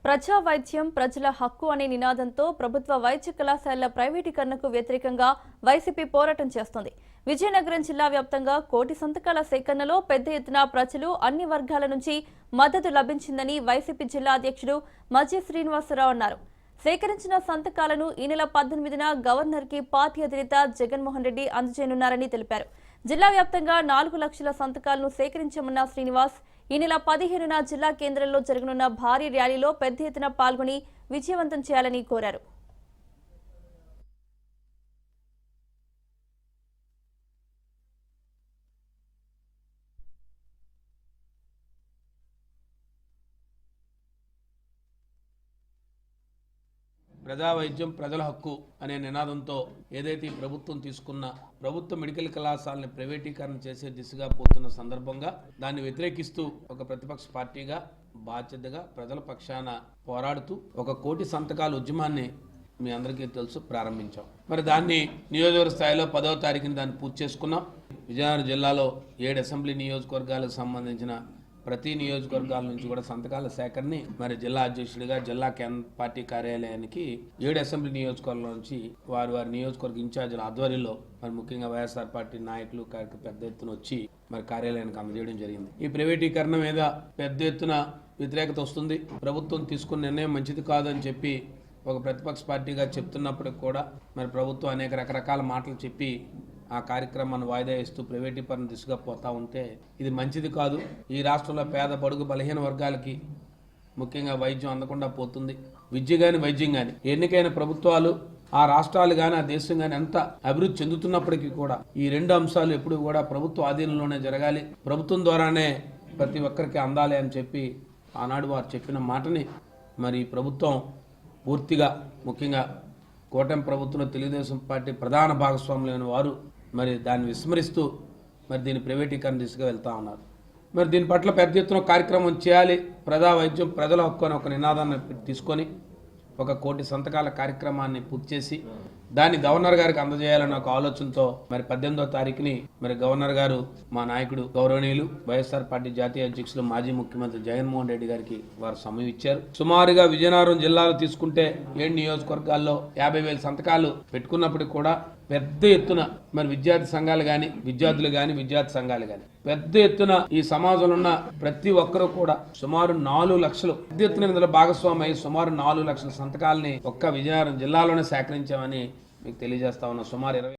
ప్రజా వైద్యం ప్రజల హక్కు అనే నినాదంతో ప్రభుత్వ వైద్య కళాశాలల ప్రైవేటీకరణకు వ్యతిరేకంగా వైసీపీ పోరాటం చేస్తోంది. విజయనగరం జిల్లా వ్యాప్తంగా కోటి సంతకాల సేకరణలో పెద్ద ఎత్తున ప్రజలు అన్ని వర్గాల నుంచి మద్దతు లభించిందని వైసీపీ జిల్లా అధ్యక్షుడు మజ్జి శ్రీనివాసరావు అన్నారు. సేకరించిన సంతకాలను ఈ నెల 18న గవర్నర్కి పార్టీ అధినేత జగన్మోహన్ రెడ్డి అందజేయనున్నారని తెలిపారు. జిల్లా వ్యాప్తంగా 4 లక్షల సంతకాలను సేకరించామన్న శ్రీనివాస్ ఈ నెల 15న జిల్లా కేంద్రంలో జరగనున్న భారీ ర్యాలీలో పెద్ద ఎత్తున పాల్గొని విజయవంతం చేయాలని కోరారు. ప్రజా వైద్యం ప్రజల హక్కు అనే నినాదంతో ఏదైతే ప్రభుత్వం తీసుకున్న ప్రభుత్వ మెడికల్ కళాశాలని ప్రైవేటీకరణ చేసే దిశగా పోతున్న సందర్భంగా దాన్ని వ్యతిరేకిస్తూ ఒక ప్రతిపక్ష పార్టీగా బాధ్యతగా ప్రజల పక్షాన పోరాడుతూ 1 కోటి సంతకాల ఉద్యమాన్ని మీ అందరికీ తెలుసు ప్రారంభించాం. మరి దాన్ని నియోజకవర్గ స్థాయిలో 10వ తారీఖున దాన్ని పూర్తి చేసుకున్నాం. విజయనగరం జిల్లాలో 7 అసెంబ్లీ నియోజకవర్గాలకు సంబంధించిన ప్రతి నియోజకవర్గాల నుంచి కూడా సంతకాల సేకరణని మరి జిల్లా అధ్యక్షుడిగా జిల్లా పార్టీ కార్యాలయానికి 7 అసెంబ్లీ నియోజకవర్గాల నుంచి వారి నియోజకవర్గ ఇన్ఛార్జీల ఆధ్వర్యంలో మరి ముఖ్యంగా వైఎస్ఆర్ పార్టీ నాయకులు పెద్ద ఎత్తున వచ్చి మరి కార్యాలయానికి అందజేయడం జరిగింది. ఈ ప్రైవేటీకరణ మీద పెద్ద ఎత్తున వ్యతిరేకత వస్తుంది. ప్రభుత్వం తీసుకున్న నిర్ణయం మంచిది కాదని చెప్పి ఒక ప్రతిపక్ష పార్టీగా చెప్తున్నప్పటికి కూడా మరి ప్రభుత్వం అనేక రకరకాల మాటలు చెప్పి ఆ కార్యక్రమాన్ని వాయిదా వేస్తూ ప్రైవేటీకరణ దిశగా పోతా ఉంటే ఇది మంచిది కాదు. ఈ రాష్ట్రంలో పేద బడుగు బలహీన వర్గాలకి ముఖ్యంగా వైద్యం అందకుండా పోతుంది. విద్య కానీ వైద్యం కానీ ఎన్నికైన ప్రభుత్వాలు ఆ రాష్ట్రాలు కానీ ఆ దేశం కానీ ఎంత అభివృద్ధి చెందుతున్నప్పటికీ కూడా ఈ 2 అంశాలు ఎప్పుడు కూడా ప్రభుత్వ ఆధీనంలోనే జరగాలి, ప్రభుత్వం ద్వారానే ప్రతి ఒక్కరికి అందాలి అని చెప్పి ఆనాడు వారు చెప్పిన మాటని మరి ప్రభుత్వం పూర్తిగా ముఖ్యంగా కూటమి ప్రభుత్వంలో తెలుగుదేశం పార్టీ ప్రధాన భాగస్వాములైన వారు మరి దాన్ని విస్మరిస్తూ మరి దీన్ని ప్రైవేటీకరణ దిశగా వెళ్తా ఉన్నారు. మరి దీని పట్ల పెద్ద ఎత్తున కార్యక్రమం చేయాలి. ప్రజా వైద్యం ప్రజల హక్కు అని ఒక నినాదాన్ని తీసుకొని 1 కోటి సంతకాల కార్యక్రమాన్ని పూర్తి చేసి దాన్ని గవర్నర్ గారికి అందజేయాలన్న ఒక ఆలోచనతో మరి 18వ తారీఖుని మరి గవర్నర్ గారు మా నాయకుడు గౌరవనీయులు వైఎస్ఆర్ పార్టీ జాతీయ అధ్యక్షులు మాజీ ముఖ్యమంత్రి జగన్మోహన్ రెడ్డి గారికి వారు సమయం ఇచ్చారు. సుమారుగా విజయనగరం జిల్లాలో తీసుకుంటే 7 నియోజకవర్గాల్లో 50,000 సంతకాలు పెట్టుకున్నప్పటికీ కూడా పెద్ద ఎత్తున మరి విద్యార్థి సంఘాలు కానీ విద్యార్థులు కానీ విద్యార్థి సంఘాలు కానీ పెద్ద ఎత్తున ఈ సమాజంలో ఉన్న ప్రతి ఒక్కరూ కూడా సుమారు 4 లక్షలు పెద్ద ఎత్తున ఇందులో భాగస్వామి సుమారు 4 లక్షల సంతకాలని ఒక్క విజయనగరం జిల్లాలోనే సేకరించామని మీకు తెలియజేస్తా ఉన్నా. సుమారు 20